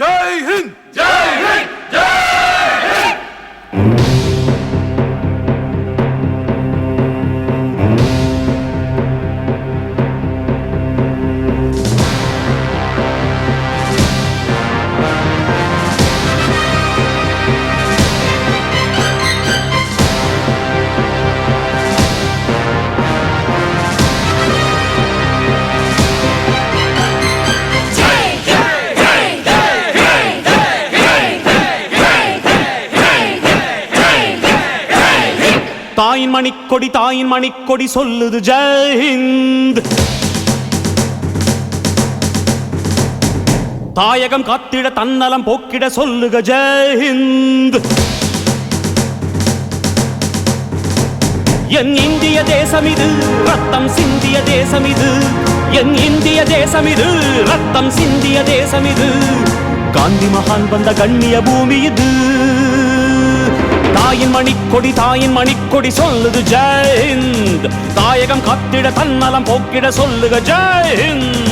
जय हिंद जय हिंद जय हिंद। தாயின் மணிக்கொடி சொல்லுது ஜெய் ஹிந்த். தாயகம் காத்திட தன்னலம் போக்கிட சொல்லுக ஜெய் ஹிந்த். என் இந்திய தேசம் இது ரத்தம் சிந்திய தேசம் இது. என் இந்திய தேசம் இது ரத்தம் சிந்திய தேசம் இது. காந்தி மகான் வந்த கண்ணிய பூமி இது. தாயின் மணிக்கொடி சொல்லுது ஜெய் ஹிந்த். தாயகம் காத்திட தன்னலம் போக்கிட சொல்லுக ஜெய் ஹிந்த்.